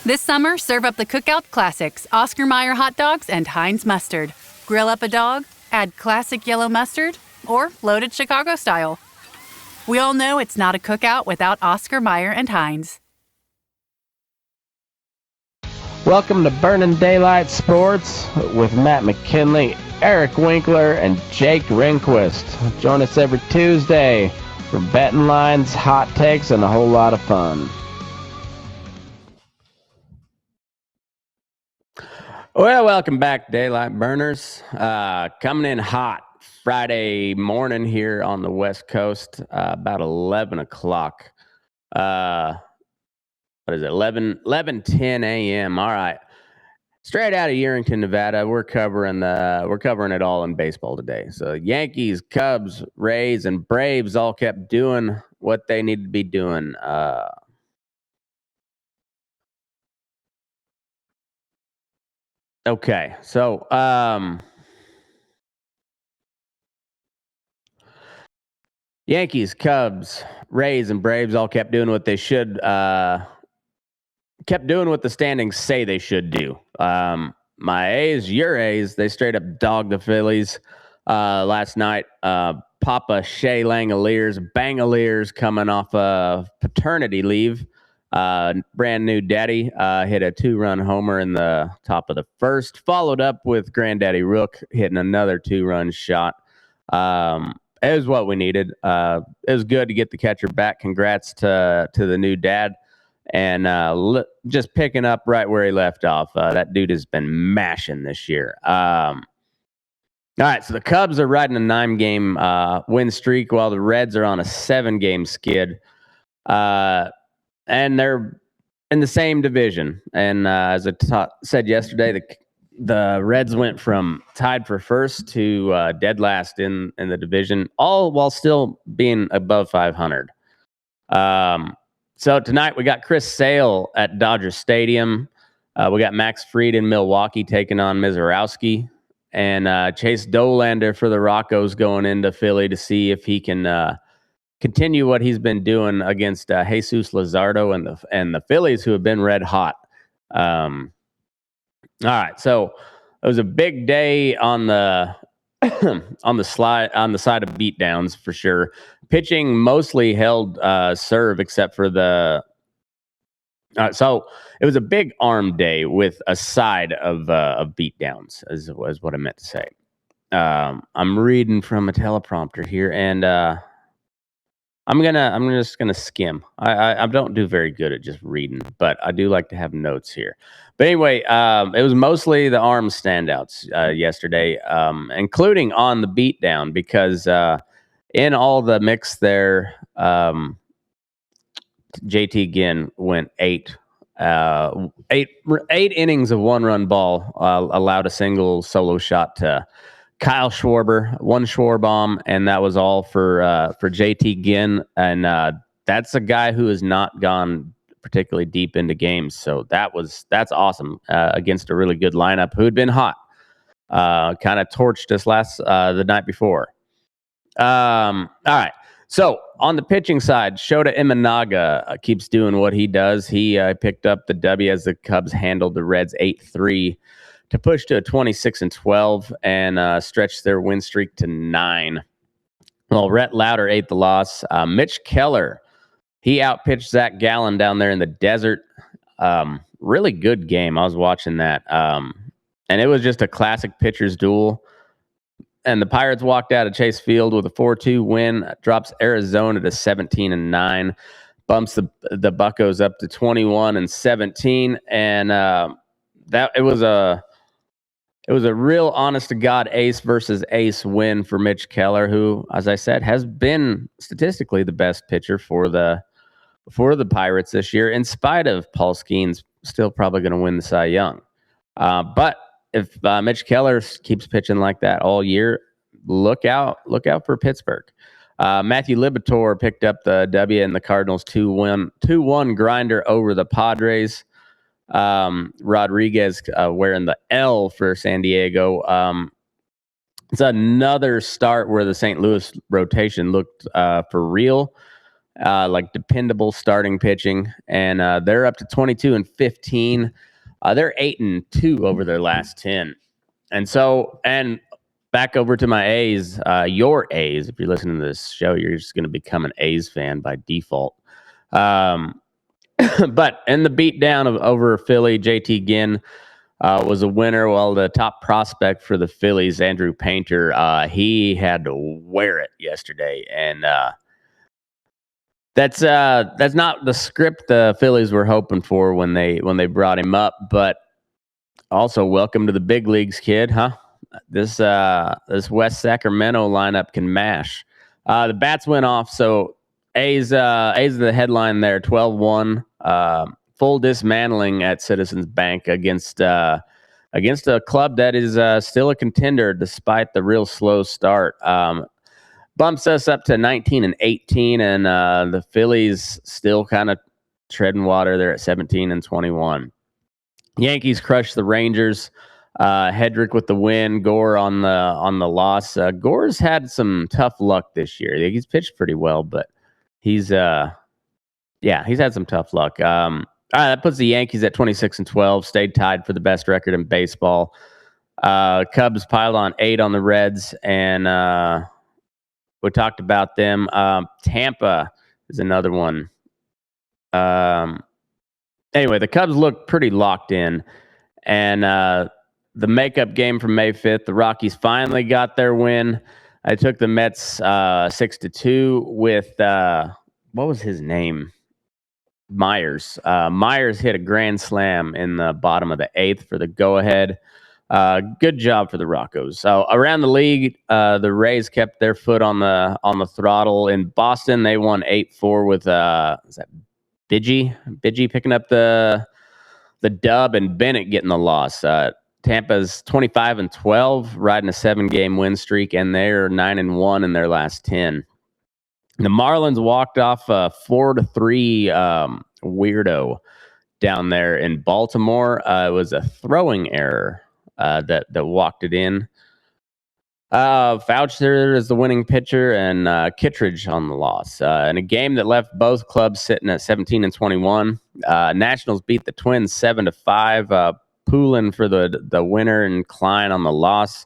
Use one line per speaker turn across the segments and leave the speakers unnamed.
This summer, serve up the Cookout Classics, Oscar Mayer hot dogs and Heinz mustard. Grill up a dog, add classic yellow mustard, or loaded Chicago style. We all know it's not a cookout without Oscar Mayer and Heinz.
Welcome to Burning Daylight Sports with Matt McKinley, Eric Winkler, and Jake Rehnquist. Join us every Tuesday for betting lines, hot takes, and a whole lot of fun. Well, welcome back, Daylight Burners. Coming in hot Friday morning here on the West Coast, about 11 o'clock. What is it? 11:10 a.m. All right. Straight out of Yerington, Nevada. We're covering it all in baseball today. So Yankees, Cubs, Rays, and Braves all kept doing what they needed to be doing. Okay, so Yankees, Cubs, Rays, and Braves all kept doing what they should. Kept doing what the standings say they should do. My A's, your A's, they straight up dogged the Phillies last night. Papa Shea Langoliers, Bangoliers, coming off paternity leave. Brand new daddy hit a 2-run homer in the top of the first, followed up with Granddaddy Rook hitting another 2-run shot. It was what we needed. It was good to get the catcher back. Congrats to the new dad. And just picking up right where he left off. That dude has been mashing this year. All right, so the Cubs are riding a 9-game win streak while the Reds are on a 7-game skid. And they're in the same division. And as I said yesterday, the Reds went from tied for first to dead last in the division, all while still being above 500. So tonight we got Chris Sale at Dodger Stadium. We got Max Fried in Milwaukee taking on Misiorowski. And Chase Dollander for the Roccos going into Philly to see if he can continue what he's been doing against Jesus Luzardo and the Phillies, who have been red hot. All right, so it was a big day on the on the side of beatdowns for sure. Pitching mostly held serve except for the. So it was a big arm day with a side of beatdowns, is what I meant to say. I'm reading from a teleprompter here, and I'm just gonna skim. I don't do very good at just reading, but I do like to have notes here. But anyway, it was mostly the arm standouts yesterday, including on the beatdown, because in all the mix there, JT Ginn went 8 innings of 1-run ball, allowed a single solo shot to Kyle Schwarber, 1 Schwarbomb, and that was all for JT Ginn. And that's a guy who has not gone particularly deep into games, so that's awesome against a really good lineup who had been hot. Kind of torched us the night before. All right. So on the pitching side, Shota Imanaga keeps doing what he does. He picked up the W as the Cubs handled the Reds 8-3 to push to a 26-12 and stretch their win streak to 9. Well, Rhett Lauder ate the loss. Mitch Keller, he outpitched Zac Gallen down there in the desert. Really good game. I was watching that. And it was just a classic pitcher's duel. And the Pirates walked out of Chase Field with a 4-2 win, drops Arizona to 17-9, bumps the Buccos up to 21-17, and that it was a real honest to God ace versus ace win for Mitch Keller, who, as I said, has been statistically the best pitcher for the Pirates this year, in spite of Paul Skeens still probably going to win the Cy Young. But if Mitch Keller keeps pitching like that all year, look out for Pittsburgh. Matthew Liberatore picked up the W in the Cardinals 2-1 grinder over the Padres. Rodriguez wearing the L for San Diego. It's another start where the St. Louis rotation looked for real. like dependable starting pitching, and they're up to 22-15. They're 8-2 over their last 10. And back over to my A's, your A's. If you're listening to this show, you're just going to become an A's fan by default. But in the beatdown over Philly, JT Ginn was a winner. While the top prospect for the Phillies, Andrew Painter, he had to wear it yesterday, and that's not the script the Phillies were hoping for when they brought him up. But also, welcome to the big leagues, kid, huh? This West Sacramento lineup can mash. The bats went off, so A's the headline there, 12-1. Full dismantling at Citizens Bank against a club that is still a contender despite the real slow start. Bumps us up to 19-18, and the Phillies still kind of treading water. They're at 17-21. Yankees crushed the Rangers. Hedrick with the win. Gore on the loss. Gore's had some tough luck this year. He's pitched pretty well, but he's had some tough luck. All right, that puts the Yankees at 26-12. Stayed tied for the best record in baseball. Cubs piled on 8 on the Reds, and we talked about them. Tampa is another one. Anyway, the Cubs look pretty locked in, and the makeup game from May 5th, the Rockies finally got their win. I took the Mets 6-2 with what was his name? Myers. Myers hit a grand slam in the bottom of the 8th for the go-ahead. Good job for the Roccos. So around the league, the Rays kept their foot on the throttle. In Boston, they won 8-4 with is that Bidgie picking up the dub, and Bennett getting the loss. Tampa's 25-12, riding a 7-game win streak, and they're 9-1 in their last 10. The Marlins walked off a 4-3 weirdo down there in Baltimore. It was a throwing error that walked it in. Foucher is the winning pitcher, and Kittredge on the loss. In a game that left both clubs sitting at 17-21. Nationals beat the Twins 7-5. Poulin for the winner, and Klein on the loss.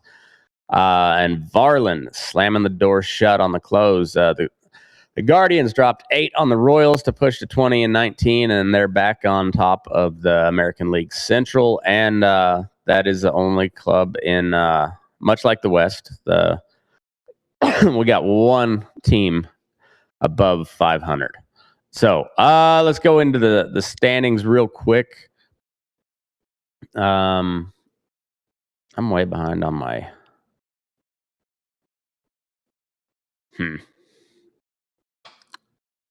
And Varland slamming the door shut on the close. The Guardians dropped 8 on the Royals to push to 20-19, and they're back on top of the American League Central. And that is the only club in, much like the West, we got one team above 500. So let's go into the standings real quick. I'm way behind on my.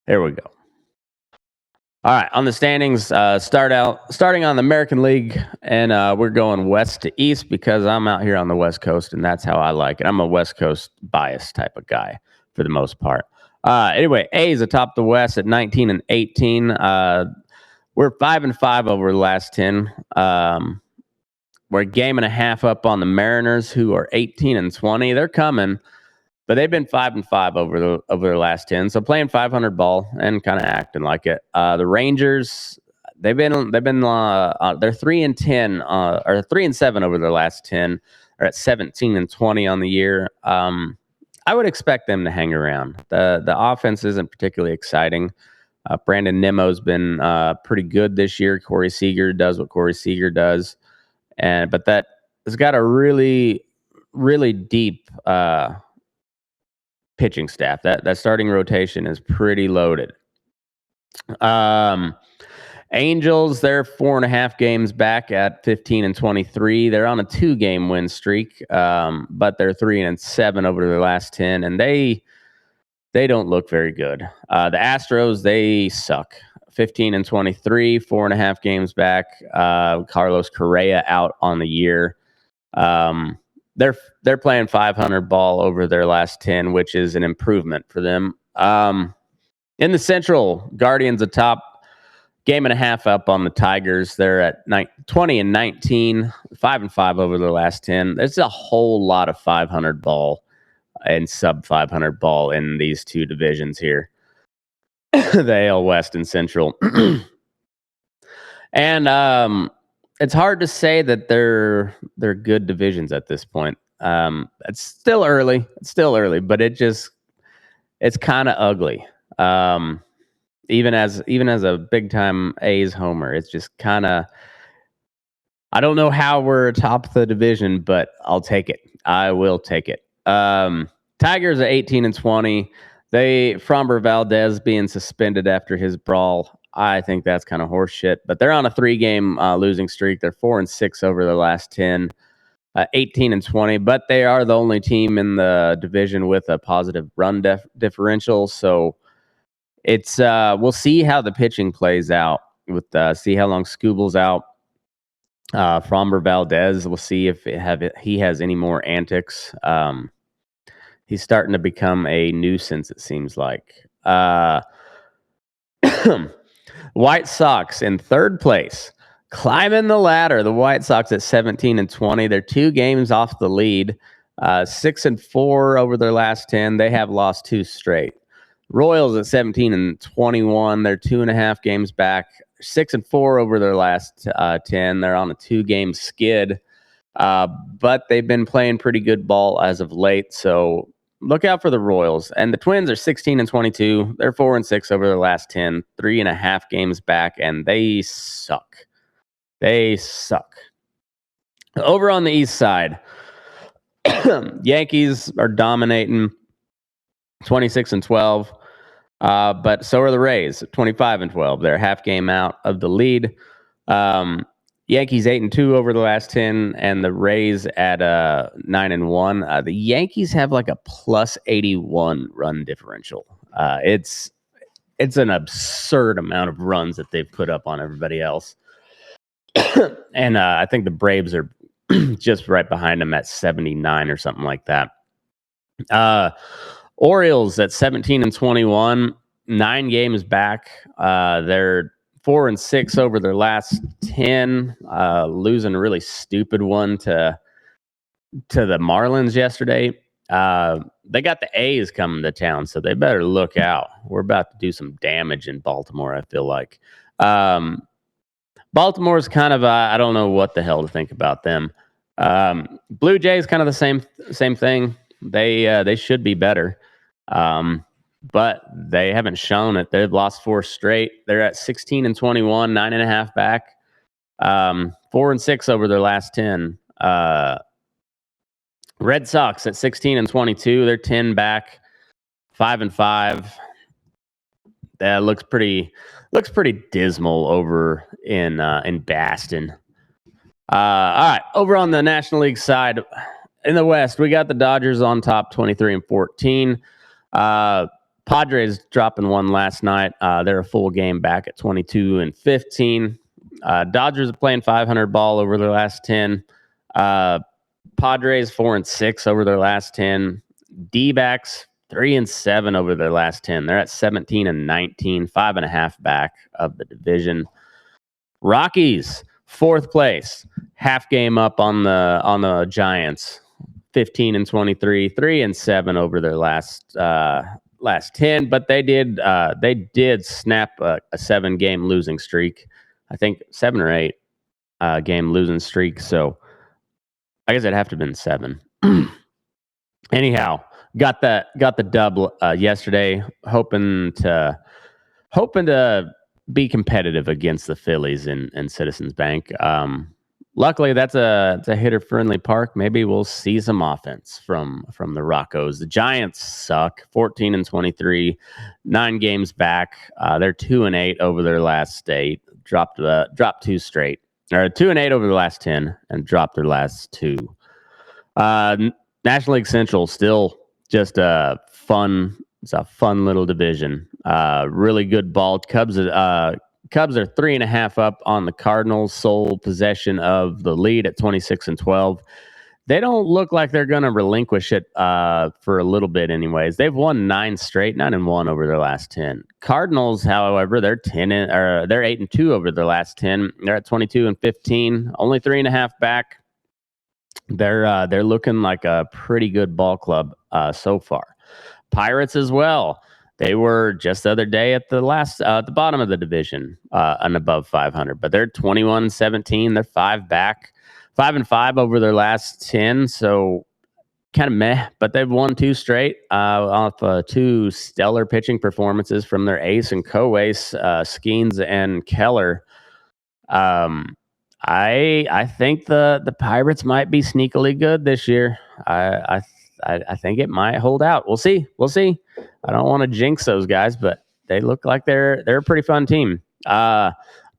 There we go. All right, on the standings, starting on the American League, and we're going west to east because I'm out here on the West Coast, and that's how I like it. I'm a West Coast biased type of guy for the most part. Anyway, A's atop the West at 19-18. We're 5-5 over the last 10. We're a game and a half up on the Mariners, who are 18-20. They're coming. But they've been 5-5 over their last 10, so playing 500 ball and kind of acting like it. The Rangers, they're 3-10 or 3-7 over their last 10. They're at 17-20 on the year. I would expect them to hang around. The offense isn't particularly exciting. Brandon Nimmo's been pretty good this year. Corey Seager does what Corey Seager does, but that has got a really, really deep pitching staff. That starting rotation is pretty loaded. Angels, they're 4.5 games back at 15-23. They're on a 2-game win streak, but they're 3-7 over their last 10, and they don't look very good. The Astros, they suck. 15-23, 4.5 games back. Carlos Correa out on the year. They're playing 500 ball over their last 10, which is an improvement for them. In the Central, Guardians atop, game and a half up on the Tigers. They're at 20-19, 5-5 over their last 10. There's a whole lot of 500 ball and sub 500 ball in these two divisions here. the AL West and Central. And it's hard to say that they're good divisions at this point. It's still early. But it's kind of ugly. Even as a big time A's homer, it's just kind of. I don't know how we're atop the division, but I'll take it. I will take it. Tigers are 18-20. Framber Valdez being suspended after his brawl. I think that's kind of horseshit. But they're on a 3-game losing streak. They're 4-6 over their last 10. 18-20. But they are the only team in the division with a positive run differential. So it's we'll see how the pitching plays out. See how long Scooble's out. Framber Valdez, we'll see if he has any more antics. He's starting to become a nuisance, it seems like. White Sox in third place, climbing the ladder. The White Sox at 17-20. They're 2 games off the lead. 6-4 over their last 10. They have lost 2 straight. Royals at 17-21. They're 2.5 games back. 6-4 over their last 10. They're on a 2-game skid, but they've been playing pretty good ball as of late. So look out for the Royals. And the Twins are 16-22. They're 4-6 over their last 10. 3.5 games back, and they suck. Over on the East side, Yankees are dominating, 26-12. But so are the Rays, 25-12. They're half game out of the lead. Yankees 8-2 over the last 10, and the Rays at 9-1. The Yankees have like a plus 81 run differential. It's an absurd amount of runs that they've put up on everybody else. And I think the Braves are just right behind them at 79 or something like that. Orioles at 17-21, 9 games back. They're 4-6 over their last 10, losing a really stupid one to the Marlins yesterday. They got the A's coming to town, so they better look out. We're about to do some damage in Baltimore, I feel like. Baltimore's kind of, I don't know what the hell to think about them. Blue Jays kind of the same thing. They should be better. But they haven't shown it. They've lost 4 straight. They're at 16-21, 9.5 back. 4-6 over their last 10. Red Sox at 16-22. They're 10 back, 5-5. That looks pretty dismal over in Boston. All right, over on the National League side, in the West, we got the Dodgers on top, 23-14. Padres dropping 1 last night. They're a full game back at 22-15. Dodgers are playing 500 ball over their last 10. Padres 4-6 over their last 10. D-backs 3-7 over their last 10. They're at 17-19, 5.5 back of the division. Rockies 4th place, half game up on the Giants. 15-23, 3-7 over their last 10, but they did snap a 7-game losing streak. I think 7 or 8 game losing streak. So I guess it'd have to have been 7. Anyhow, got the dub yesterday, hoping to be competitive against the Phillies in Citizens Bank. Luckily, that's a hitter-friendly park. Maybe we'll see some offense from the Roccos. The Giants suck, 14-23, 9 games back. They're 2-8 over their last 8. Dropped 2 straight, or 2-8 over the last 10, and dropped their last 2. National League Central still just a fun little division. Really good ball. Cubs are 3.5 up on the Cardinals, sole possession of the lead at 26-12. They don't look like they're going to relinquish it for a little bit anyways. They've won 9 straight, 9-1 over their last 10. Cardinals, however, they're 8-2 over their last 10. They're at 22-15, only 3.5 back. They're looking like a pretty good ball club so far. Pirates as well. They were just the other day at the bottom of the division, and above 500. But they're 21-17. They're 5 and 5 over their last 10. So kind of meh. But they've won 2 straight off 2 stellar pitching performances from their ace and co-ace, Skeens and Keller. I think the Pirates might be sneakily good this year. I think it might hold out. We'll see. I don't want to jinx those guys, but they look like they're a pretty fun team.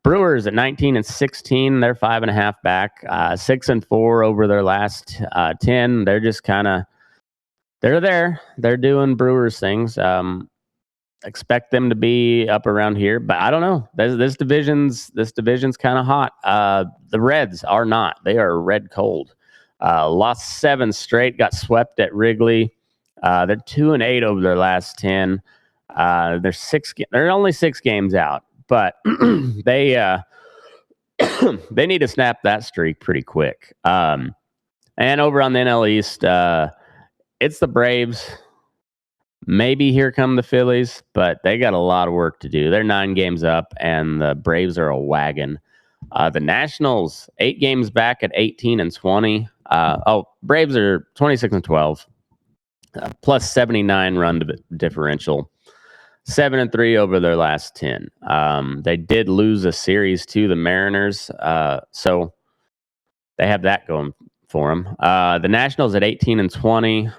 Brewers at 19-16, they're 5.5 back, 6-4 over their last 10. They're just they're there. They're doing Brewers things. Expect them to be up around here, but I don't know. This division's kind of hot. The Reds are not. They are red cold. Lost 7 straight. Got swept at Wrigley. They're 2-8 over their last 10. They're only 6 games out, but they need to snap that streak pretty quick. And over on the NL East, it's the Braves. Maybe here come the Phillies, but they got a lot of work to do. They're 9 games up, and the Braves are a wagon. The Nationals, 8 games back at 18-20. Braves are 26-12, plus 79 run differential, 7-3 over their last 10. They did lose a series to the Mariners, so they have that going for them. The Nationals at 18-20.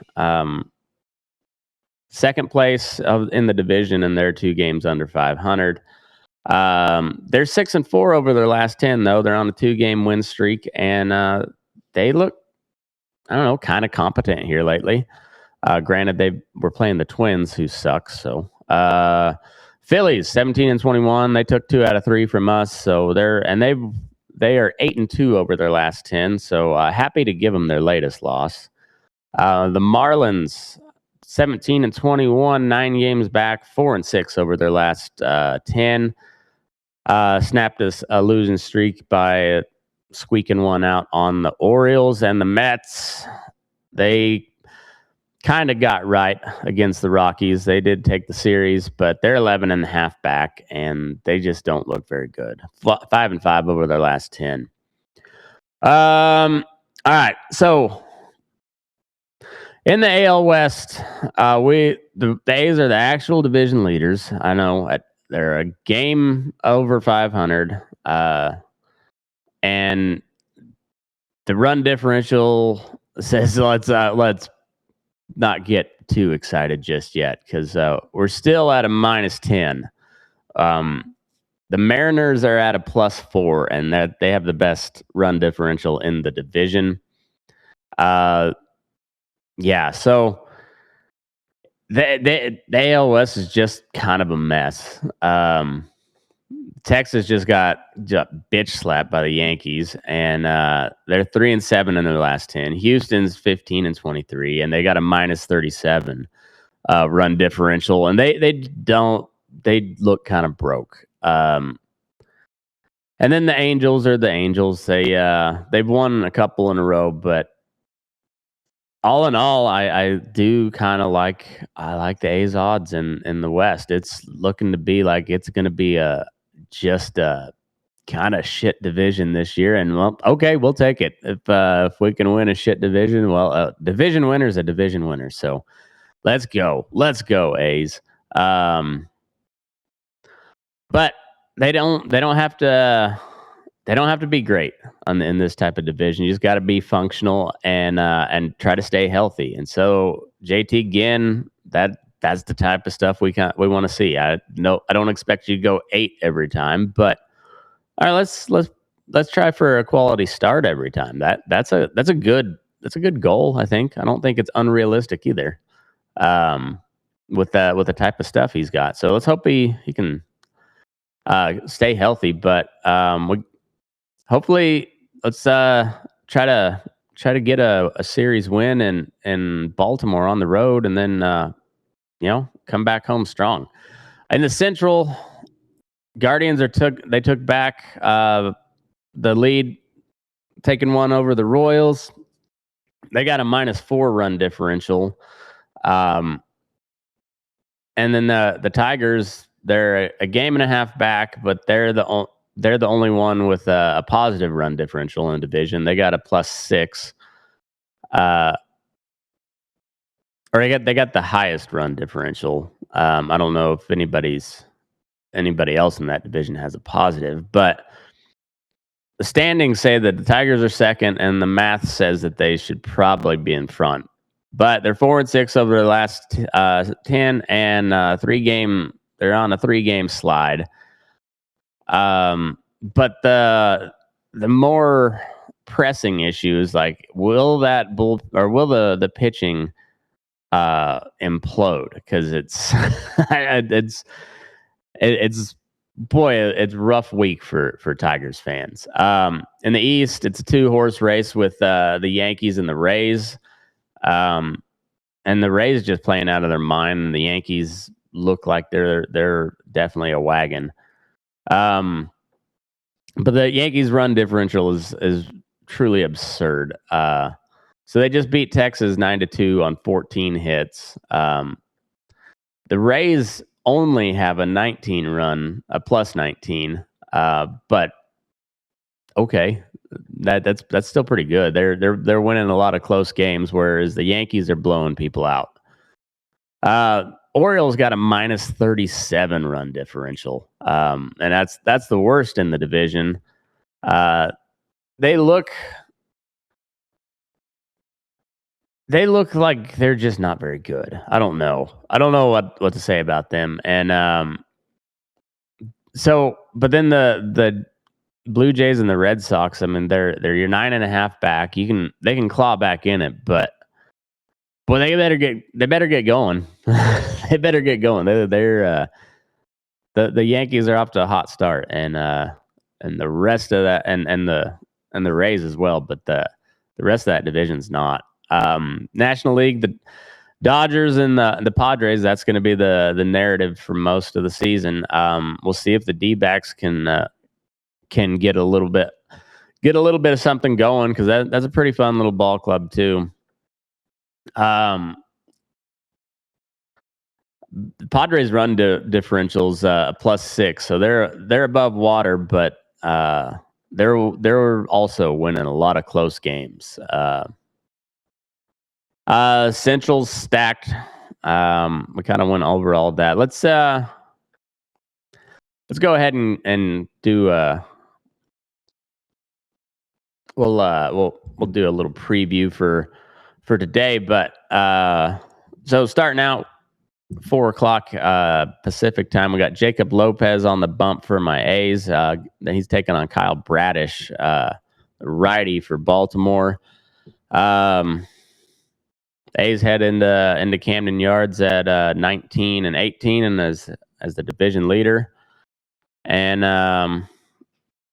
Second place in the division, and they're 2 games under 500. They're 6-4 over their last 10, though. They're on a 2-game win streak, and they look, I don't know, kind of competent here lately. Granted, they were playing the Twins, who suck. So Phillies 17-21. They took 2 out of 3 from us, so they are 8-2 over their last 10. So happy to give them their latest loss. The Marlins 17-21, 9 games back, 4-6 over their last 10. Snapped a losing streak by squeaking one out on the Orioles. And the Mets, they kind of got right against the Rockies. They did take the series, but they're 11.5 back, and they just don't look very good. 5-5 over their last 10. All right, so in the AL West, the A's are the actual division leaders. I know they're a game over 500, and the run differential says let's not get too excited just yet, because we're still at a -10. The Mariners are at a +4, and that they have the best run differential in the division. Yeah, so the AL West is just kind of a mess. Texas just got bitch slapped by the Yankees, and they're 3-7 in their last 10. Houston's 15-23, and they got a -37 run differential, and they look kind of broke. And then the Angels are the Angels. They've won a couple in a row, but all in all, I do kind of like the A's odds in the West. It's looking to be like it's going to be just a kind of shit division this year. And well, okay, we'll take it if we can win a shit division. Well, division winner's a division winner. So let's go, A's. But they don't have to. They don't have to be great in this type of division. You just got to be functional and try to stay healthy. And so JT Ginn, that's the type of stuff we want to see. I don't expect you to go 8 every time, but all right, let's try for a quality start every time. That's a good goal, I think. I don't think it's unrealistic either. With the type of stuff he's got. So let's hope he can stay healthy, but hopefully, let's try to get a series win in Baltimore on the road, and then come back home strong. In the Central, Guardians took back the lead, taking one over the Royals. They got a -4 run differential. And then the Tigers, they're a game and a half back, but they're the only one with a positive run differential in the division. They got a +6. Or they got the highest run differential. I don't know if anybody else in that division has a positive, but the standings say that the Tigers are second, and the math says that they should probably be in front. But they're 4-6 over the last 10, and they're on a 3-game slide. But the more pressing issues, like will the pitching implode? Because it's it's rough week for Tigers fans. In the East, it's a 2-horse race with the Yankees and the Rays. And the Rays just playing out of their mind, and the Yankees look like they're definitely a wagon. But the Yankees' run differential is truly absurd. So they just beat Texas 9-2 on 14 hits. The Rays only have a 19 run, a +19. But okay, that's still pretty good. They're winning a lot of close games, whereas the Yankees are blowing people out. Orioles got a -37 run differential, and that's the worst in the division. They look like they're just not very good. I don't know what to say about them. And but then the Blue Jays and the Red Sox, I mean, they're your 9.5 back. They can claw back in it, but boy, they better get going. They better get going. The Yankees are off to a hot start, and the rest of that, and the Rays as well, but the rest of that division's not. National League, the Dodgers and the Padres, that's going to be the narrative for most of the season. We'll see if the D-backs can get a little bit of something going, because that's a pretty fun little ball club too. The Padres run differentials +6, so they're above water, but they're also winning a lot of close games. Central's stacked. We kind of went over all that. Let's go ahead and do we'll do a little preview for today. But so starting out 4:00 Pacific time, we got Jacob Lopez on the bump for my A's. He's taking on Kyle Bradish, righty for Baltimore. A's head into Camden Yards at 19-18, and as the division leader. And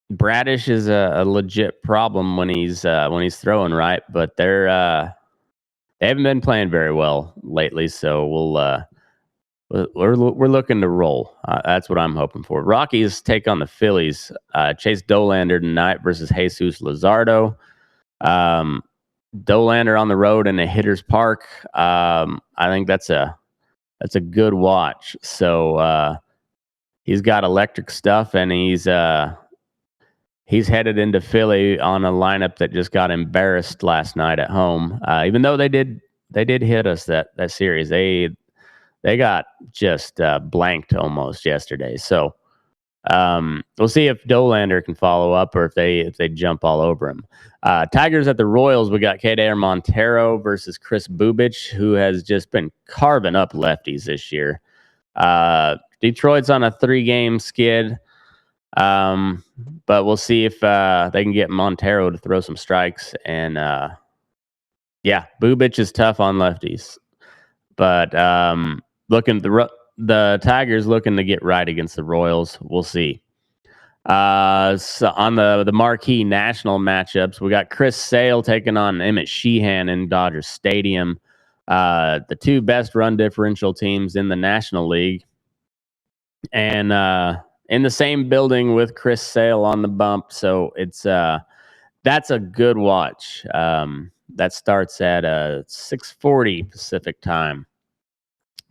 Bradish is a legit problem when he's throwing right, but they haven't been playing very well lately. So we're looking to roll. That's what I'm hoping for. Rockies take on the Phillies. Chase Dollander tonight versus Jesus Luzardo. Dollander on the road in a hitter's park. I think that's a good watch. So he's got electric stuff, and he's headed into Philly on a lineup that just got embarrassed last night at home. Even though they did hit us that series, they got just blanked almost yesterday. So we'll see if Dollander can follow up, or if they jump all over him. Tigers at the Royals, we got Keider Montero versus Chris Bubich, who has just been carving up lefties this year. Detroit's on a 3-game skid, but we'll see if they can get Montero to throw some strikes. And Bubich is tough on lefties, but the Tigers looking to get right against the Royals. We'll see. So on the marquee national matchups, we got Chris Sale taking on Emmett Sheehan in Dodger Stadium. The two best run differential teams in the National League, and in the same building with Chris Sale on the bump. So it's that's a good watch. That starts at 6:40 Pacific time.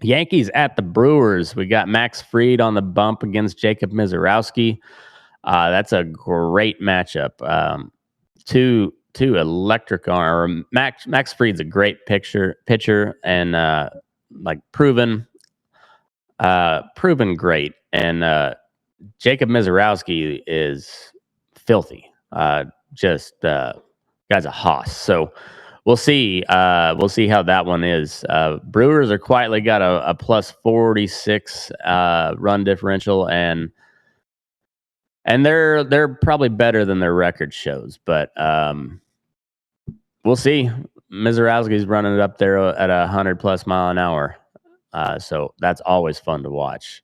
Yankees at the Brewers. We got Max Fried on the bump against Jacob Misiorowski. That's a great matchup. Two electric arm. Max Fried's a great pitcher, and like proven great. And Jacob Misiorowski is filthy. Guy's a hoss. So we'll see. We'll see how that one is. Brewers are quietly got a plus 46 run differential, and they're probably better than their record shows. But we'll see. Misiorowski's running it up there at 100+ mile an hour. So that's always fun to watch.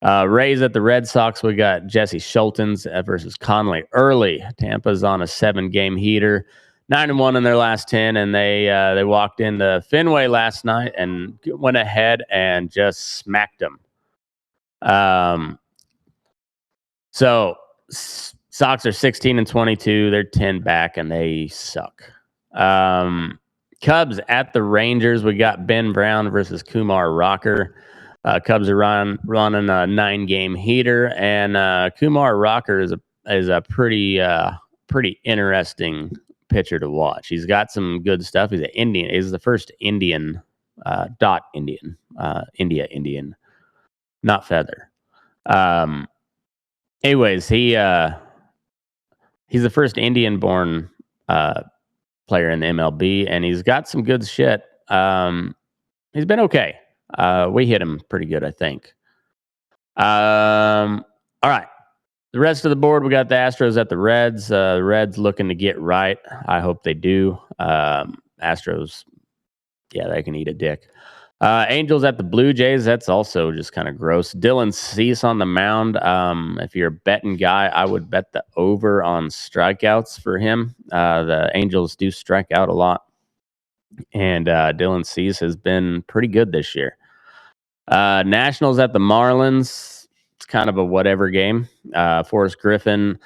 Rays at the Red Sox. We got Jesse Schultens versus Conley early. Tampa's on a 7-game heater, 9-1 in their last 10, and they walked into Fenway last night and went ahead and just smacked them. So Sox are 16-22. They're 10 back, and they suck. Cubs at the Rangers. We got Ben Brown versus Kumar Rocker. Cubs are running a 9-game heater, and Kumar Rocker is a pretty interesting pitcher to watch. He's got some good stuff. He's an Indian. He's the first Indian, India Indian, not feather. Anyways, he's the first Indian-born player in the MLB, and he's got some good shit. He's been okay. We hit him pretty good, I think. All right. The rest of the board, we got the Astros at the Reds. The Reds looking to get right. I hope they do. Astros, yeah, they can eat a dick. Angels at the Blue Jays. That's also just kind of gross. Dylan Cease on the mound. If you're a betting guy, I would bet the over on strikeouts for him. The Angels do strike out a lot. And Dylan Cease has been pretty good this year. Nationals at the Marlins. It's kind of a whatever game. Forrest Griffin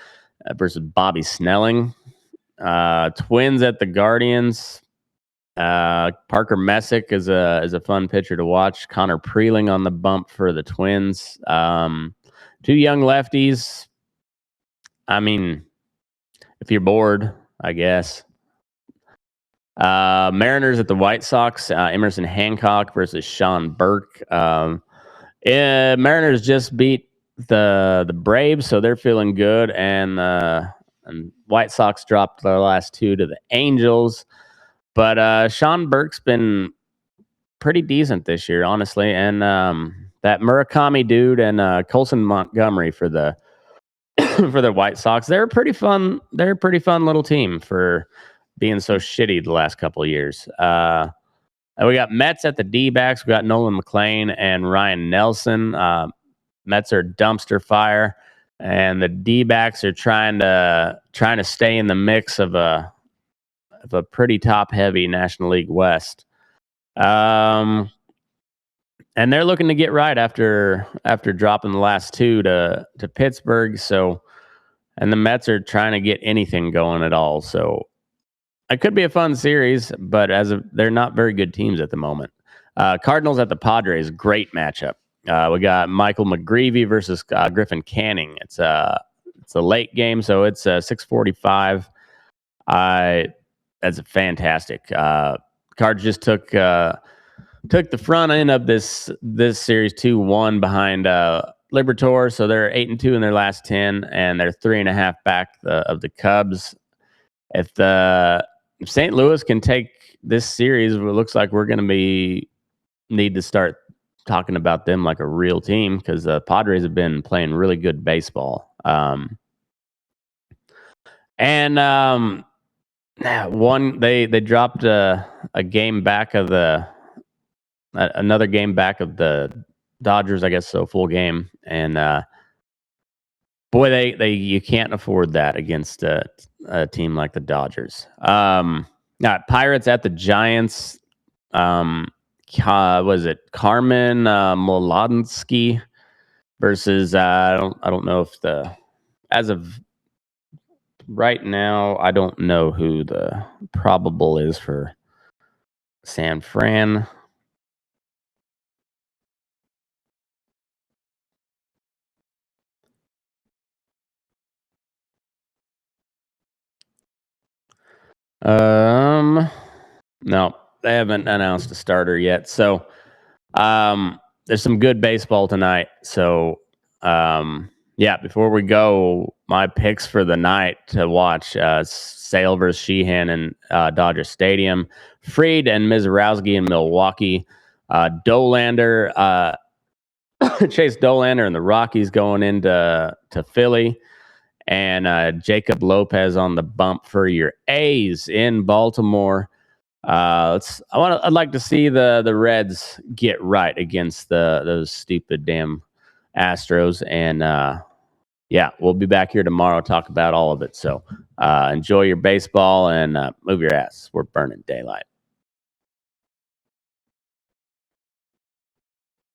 versus Bobby Snelling. Twins at the Guardians. Parker Messick is a fun pitcher to watch. Connor Preeling on the bump for the Twins. Two young lefties. I mean, if you're bored, I guess. Mariners at the White Sox. Emerson Hancock versus Sean Burke. Mariners just beat the Braves, so they're feeling good. And White Sox dropped their last two to the Angels. But Sean Burke's been pretty decent this year, honestly. And that Murakami dude and Colson Montgomery for the for the White Sox, they're a pretty fun little team for being so shitty the last couple of years. And we got Mets at the D-backs. We got Nolan McLean and Ryan Nelson. Mets are dumpster fire, and the D-backs are trying to stay in the mix of a pretty top-heavy National League West. And they're looking to get right after dropping the last two to Pittsburgh. So, and the Mets are trying to get anything going at all. So it could be a fun series, but they're not very good teams at the moment. Cardinals at the Padres, great matchup. We got Michael McGreevy versus Griffin Canning. It's a late game, so it's 6:45. That's fantastic. Cards just took the front end of this series 2-1 behind Liberatore, so they're 8-2 in their last 10, and they're 3.5 back of the Cubs. If St. Louis can take this series, it looks like we're going to need to start talking about them like a real team, because the Padres have been playing really good baseball. They dropped a game back of another game back of the Dodgers, I guess, so full game. And boy, you can't afford that against a team like the Dodgers. Pirates at the Giants. Was it Carmen Molansky versus I don't know if as of right now, I don't know who the probable is for San Fran. No, they haven't announced a starter yet. So, there's some good baseball tonight. So, yeah, before we go, my picks for the night to watch, Sale versus Sheehan in Dodger Stadium, Fried and Misiorowski in Milwaukee, Dollander, Chase Dollander and the Rockies going into Philly, and Jacob Lopez on the bump for your A's in Baltimore. I'd like to see the Reds get right against those stupid damn Astros, and yeah, we'll be back here tomorrow to talk about all of it. So enjoy your baseball and move your ass. We're burning daylight.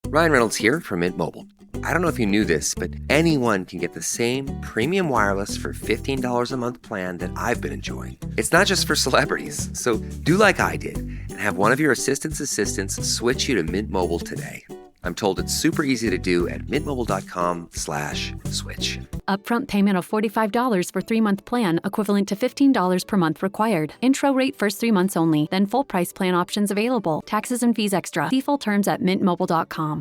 Ryan Reynolds here from Mint Mobile. I don't know if you knew this, but anyone can get the same premium wireless for $15 a month plan that I've been enjoying. It's not just for celebrities. So do like I did and have one of your assistants switch you to Mint Mobile today. I'm told it's super easy to do at mintmobile.com/switch.
Upfront payment of $45 for 3-month plan, equivalent to $15 per month required. Intro rate first 3 months only, then full price plan options available. Taxes and fees extra. See full terms at mintmobile.com.